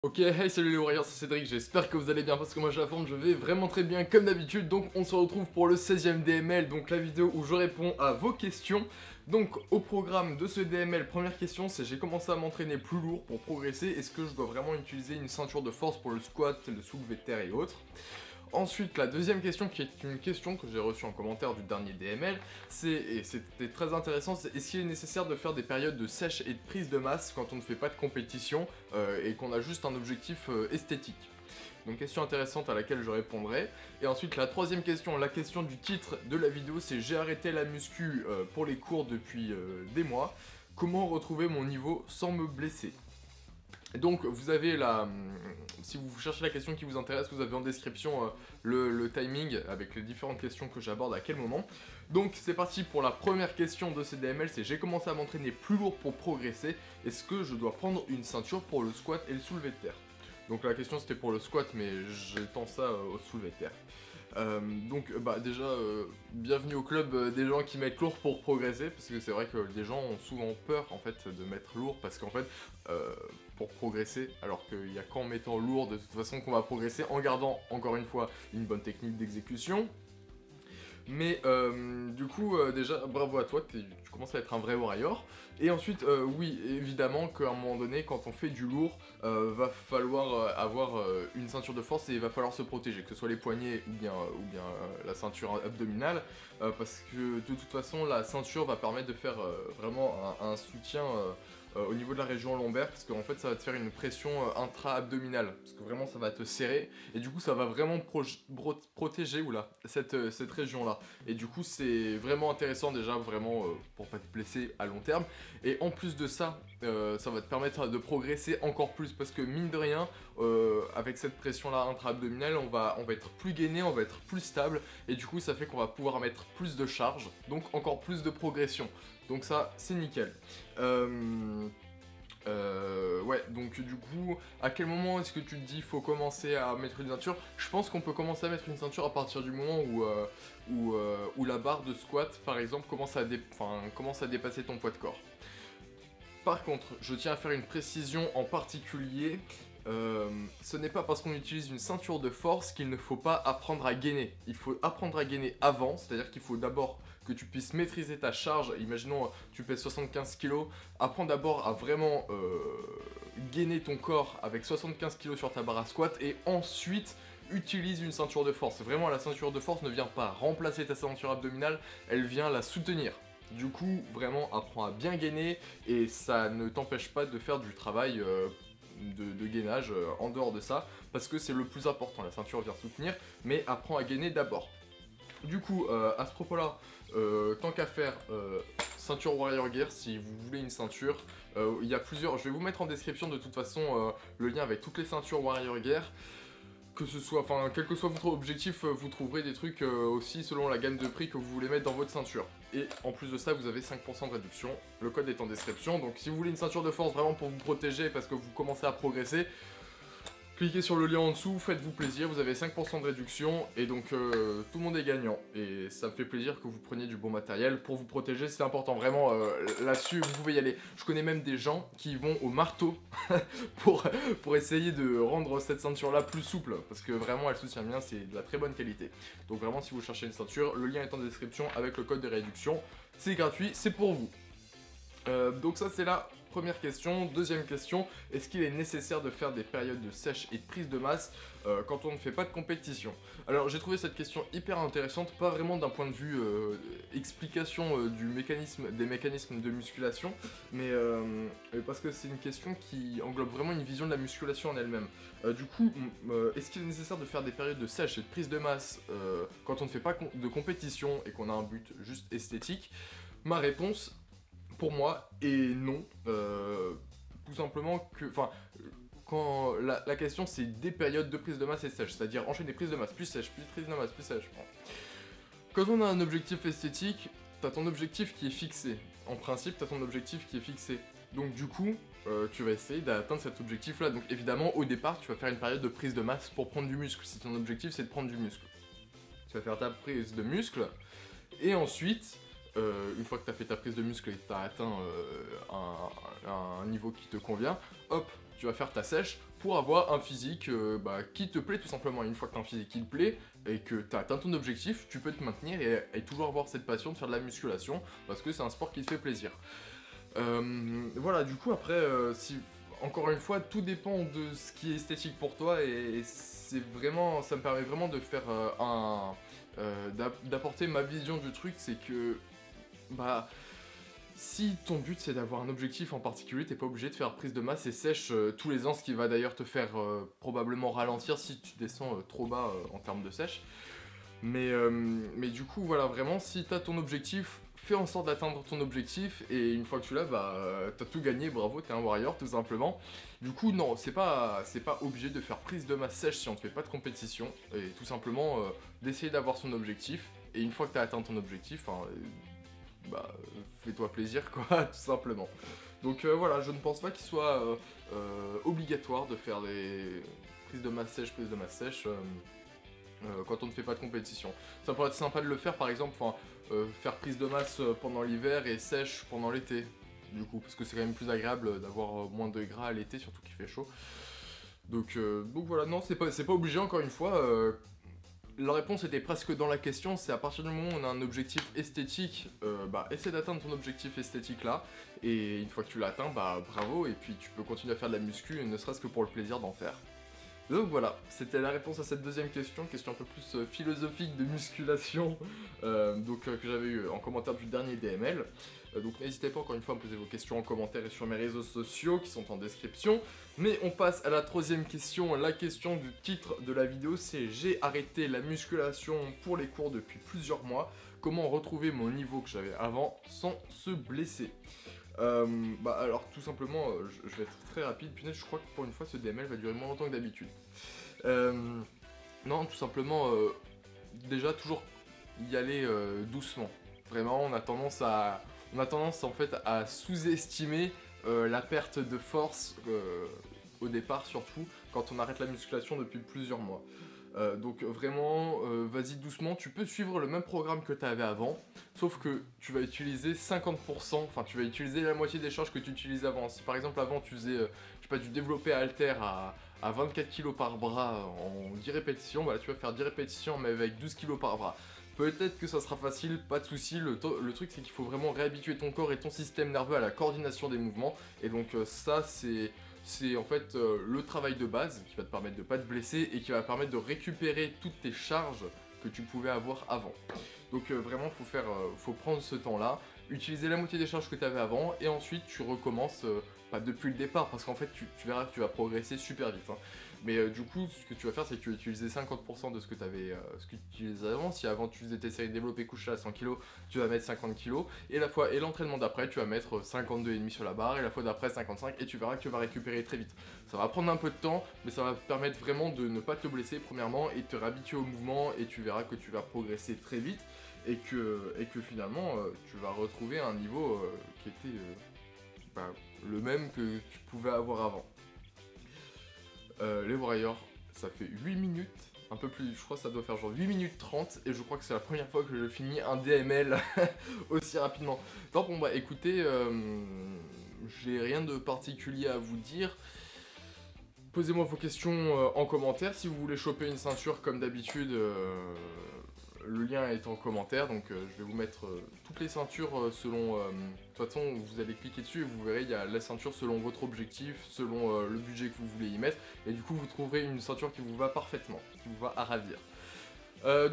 Ok, hey salut les Warriors, c'est Cédric, j'espère que vous allez bien parce que moi j'ai la forme, je vais vraiment très bien comme d'habitude. Donc on se retrouve pour le 16e DML, donc la vidéo où je réponds à vos questions. Donc au programme de ce DML, première question c'est j'ai commencé à m'entraîner plus lourd pour progresser. Est-ce que je dois vraiment utiliser une ceinture de force pour le squat, le soulevé de terre et autres? Ensuite, la deuxième question, qui est une question que j'ai reçue en commentaire du dernier DML, et c'était très intéressant, c'est est-ce qu'il est nécessaire de faire des périodes de sèche et de prise de masse quand on ne fait pas de compétition et qu'on a juste un objectif esthétique? Donc question intéressante à laquelle je répondrai. Et ensuite la troisième question, la question du titre de la vidéo, c'est j'ai arrêté la muscu pour les cours depuis des mois. Comment retrouver mon niveau sans me blesser? Donc vous avez si vous cherchez la question qui vous intéresse, vous avez en description le timing avec les différentes questions que j'aborde à quel moment. Donc c'est parti pour la première question de CDML, c'est j'ai commencé à m'entraîner plus lourd pour progresser, est-ce que je dois prendre une ceinture pour le squat et le soulevé de terre? Donc la question c'était pour le squat mais j'étends ça au soulevé de terre. Déjà, bienvenue au club des gens qui mettent lourd pour progresser, parce que c'est vrai que les gens ont souvent peur en fait de mettre lourd, parce qu'en fait, pour progresser, alors qu'il n'y a qu'en mettant lourd de toute façon qu'on va progresser, en gardant encore une fois une bonne technique d'exécution. Mais du coup, déjà, bravo à toi, tu commences à être un vrai warrior. Et ensuite, oui, évidemment qu'à un moment donné, quand on fait du lourd, va falloir avoir une ceinture de force et il va falloir se protéger, que ce soit les poignets ou bien la ceinture abdominale, parce que de toute façon, la ceinture va permettre de faire vraiment un soutien au niveau de la région lombaire, parce qu'en fait, ça va te faire une pression intra-abdominale, parce que vraiment, ça va te serrer, et du coup, ça va vraiment protéger cette région-là. Et du coup, c'est vraiment intéressant déjà, vraiment, pour pas te blesser à long terme. Et en plus de ça, ça va te permettre de progresser encore plus, parce que mine de rien, avec cette pression-là intra-abdominale, on va être plus gainé, on va être plus stable, et du coup, ça fait qu'on va pouvoir mettre plus de charge, donc encore plus de progression. Donc ça, c'est nickel. Ouais, donc du coup, à quel moment est-ce que tu te dis faut commencer à mettre une ceinture? Je pense qu'on peut commencer à mettre une ceinture à partir du moment où la barre de squat, par exemple, commence à dépasser ton poids de corps. Par contre, je tiens à faire une précision en particulier. Ce n'est pas parce qu'on utilise une ceinture de force qu'il ne faut pas apprendre à gainer. Il faut apprendre à gainer avant, c'est-à-dire qu'il faut d'abord que tu puisses maîtriser ta charge. Imaginons, tu pèses 75 kg, apprends d'abord à vraiment gainer ton corps avec 75 kg sur ta barre à squat et ensuite utilise une ceinture de force. Vraiment, la ceinture de force ne vient pas remplacer ta ceinture abdominale, elle vient la soutenir. Du coup, vraiment, apprends à bien gainer et ça ne t'empêche pas de faire du travail de gainage en dehors de ça, parce que c'est le plus important, la ceinture vient soutenir, mais apprends à gainer d'abord. Du coup, à ce propos-là, tant qu'à faire, ceinture Warrior Gear, si vous voulez une ceinture, il y a plusieurs, je vais vous mettre en description de toute façon le lien avec toutes les ceintures Warrior Gear, que ce soit, enfin, quel que soit votre objectif, vous trouverez des trucs aussi selon la gamme de prix que vous voulez mettre dans votre ceinture. Et en plus de ça, vous avez 5% de réduction, le code est en description, donc si vous voulez une ceinture de force vraiment pour vous protéger parce que vous commencez à progresser, cliquez sur le lien en dessous, faites-vous plaisir, vous avez 5% de réduction et donc tout le monde est gagnant. Et ça me fait plaisir que vous preniez du bon matériel pour vous protéger, c'est important vraiment là-dessus, vous pouvez y aller. Je connais même des gens qui vont au marteau pour essayer de rendre cette ceinture-là plus souple, parce que vraiment elle soutient bien, c'est de la très bonne qualité. Donc vraiment si vous cherchez une ceinture, le lien est en description avec le code de réduction, c'est gratuit, c'est pour vous. Donc ça c'est la première question. Deuxième question, est-ce qu'il est nécessaire de faire des périodes de sèche et de prise de masse quand on ne fait pas de compétition? Alors j'ai trouvé cette question hyper intéressante, pas vraiment d'un point de vue explication des mécanismes de musculation, mais parce que c'est une question qui englobe vraiment une vision de la musculation en elle-même. Du coup, est-ce qu'il est nécessaire de faire des périodes de sèche et de prise de masse quand on ne fait pas de compétition et qu'on a un but juste esthétique? Ma réponse pour moi, et non, tout simplement que, enfin, quand la question c'est des périodes de prise de masse et sèche, c'est-à-dire enchaîner des prises de masse plus sèche, plus prise de masse plus sèche. Bon. Quand on a un objectif esthétique, t'as ton objectif qui est fixé. En principe, t'as ton objectif qui est fixé. Donc du coup, tu vas essayer d'atteindre cet objectif-là. Donc évidemment, au départ, tu vas faire une période de prise de masse pour prendre du muscle. Si ton objectif c'est de prendre du muscle, tu vas faire ta prise de muscle, et ensuite, une fois que tu as fait ta prise de muscle et que tu as atteint un niveau qui te convient, hop, tu vas faire ta sèche pour avoir un physique qui te plaît tout simplement. Et une fois que tu as un physique qui te plaît et que tu as atteint ton objectif, tu peux te maintenir et toujours avoir cette passion de faire de la musculation parce que c'est un sport qui te fait plaisir. Voilà, du coup après, encore une fois, tout dépend de ce qui est esthétique pour toi et c'est vraiment, ça me permet vraiment de faire d'apporter ma vision du truc, c'est que si ton but c'est d'avoir un objectif en particulier, t'es pas obligé de faire prise de masse et sèche tous les ans, ce qui va d'ailleurs te faire probablement ralentir si tu descends trop bas en termes de sèche. Mais du coup, voilà, vraiment, si t'as ton objectif, fais en sorte d'atteindre ton objectif et une fois que tu l'as, t'as tout gagné, bravo, t'es un warrior tout simplement. Du coup, non, c'est pas obligé de faire prise de masse sèche si on ne fait pas de compétition et tout simplement d'essayer d'avoir son objectif. Et une fois que t'as atteint ton objectif, fais-toi plaisir quoi, tout simplement. Donc voilà, je ne pense pas qu'il soit obligatoire de faire des prises de masse sèche quand on ne fait pas de compétition. Ça pourrait être sympa de le faire par exemple, faire prise de masse pendant l'hiver et sèche pendant l'été, du coup, parce que c'est quand même plus agréable d'avoir moins de gras à l'été, surtout qu'il fait chaud. Donc voilà, non, c'est pas obligé encore une fois. La réponse était presque dans la question, c'est à partir du moment où on a un objectif esthétique, essaie d'atteindre ton objectif esthétique là, et une fois que tu l'as atteint, bravo, et puis tu peux continuer à faire de la muscu, ne serait-ce que pour le plaisir d'en faire. Donc voilà, c'était la réponse à cette deuxième question un peu plus philosophique de musculation, que j'avais eu en commentaire du dernier DML. Donc n'hésitez pas encore une fois à me poser vos questions en commentaire et sur mes réseaux sociaux qui sont en description. Mais on passe à la troisième question. La question du titre de la vidéo, c'est « J'ai arrêté la musculation pour les cours depuis plusieurs mois. Comment retrouver mon niveau que j'avais avant sans se blesser ?» Alors tout simplement, je vais être très rapide. Punaise, je crois que pour une fois ce DML va durer moins longtemps que d'habitude. Non, tout simplement, déjà toujours y aller doucement. Vraiment, on a tendance en fait à sous-estimer la perte de force au départ, surtout quand on arrête la musculation depuis plusieurs mois. Donc vraiment, vas-y doucement, tu peux suivre le même programme que tu avais avant, sauf que tu vas utiliser 50%, enfin tu vas utiliser la moitié des charges que tu utilisais avant. Si par exemple avant tu faisais, du développé halter à 24 kg par bras en 10 répétitions, tu vas faire 10 répétitions mais avec 12 kg par bras. Peut-être que ça sera facile, pas de souci. Le truc c'est qu'il faut vraiment réhabituer ton corps et ton système nerveux à la coordination des mouvements, et donc ça c'est en fait le travail de base qui va te permettre de ne pas te blesser et qui va permettre de récupérer toutes tes charges que tu pouvais avoir avant. Donc vraiment, faut prendre ce temps-là, utiliser la moitié des charges que tu avais avant et ensuite tu recommences, pas depuis le départ parce qu'en fait tu verras que tu vas progresser super vite. Mais du coup, ce que tu vas faire, c'est que tu vas utiliser 50% de ce que tu utilisais avant. Si avant tu faisais tes séries développées couchées à 100 kg, tu vas mettre 50 kg. Et l'entraînement d'après, tu vas mettre 52,5 sur la barre. Et la fois d'après, 55. Et tu verras que tu vas récupérer très vite. Ça va prendre un peu de temps, mais ça va te permettre vraiment de ne pas te blesser, premièrement, et de te réhabituer au mouvement. Et tu verras que tu vas progresser très vite. Et que finalement, tu vas retrouver un niveau qui était le même que tu pouvais avoir avant. Les Warriors, ça fait 8 minutes, un peu plus, je crois que ça doit faire genre 8 minutes 30, et je crois que c'est la première fois que je finis un DML aussi rapidement. Non, bon écoutez, j'ai rien de particulier à vous dire. Posez-moi vos questions en commentaire. Si vous voulez choper une ceinture comme d'habitude, le lien est en commentaire, donc je vais vous mettre toutes les ceintures selon... de toute façon, vous allez cliquer dessus et vous verrez, il y a la ceinture selon votre objectif, selon le budget que vous voulez y mettre, et du coup vous trouverez une ceinture qui vous va parfaitement, qui vous va à ravir.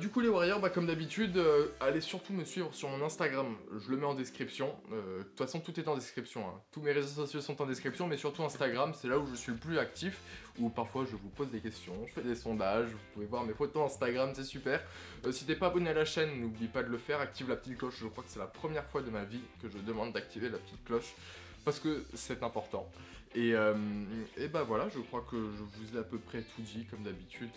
Du coup les Warriors, comme d'habitude, allez surtout me suivre sur mon Instagram, je le mets en description. De toute façon tout est en description, tous mes réseaux sociaux sont en description, mais surtout Instagram, c'est là où je suis le plus actif, où parfois je vous pose des questions, je fais des sondages, vous pouvez voir mes photos Instagram, c'est super. Si t'es pas abonné à la chaîne, n'oublie pas de le faire, active la petite cloche, je crois que c'est la première fois de ma vie que je demande d'activer la petite cloche, parce que c'est important. Et voilà, je crois que je vous ai à peu près tout dit, comme d'habitude.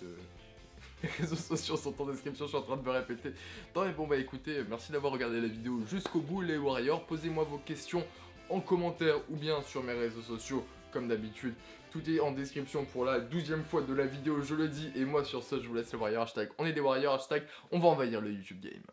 Les réseaux sociaux sont en description, je suis en train de me répéter. Non mais bon écoutez, merci d'avoir regardé la vidéo jusqu'au bout les Warriors. Posez-moi vos questions en commentaire ou bien sur mes réseaux sociaux comme d'habitude. Tout est en description pour la 12e fois de la vidéo, je le dis. Et moi sur ce, je vous laisse les Warriors, hashtag on est des Warriors, hashtag on va envahir le YouTube Game.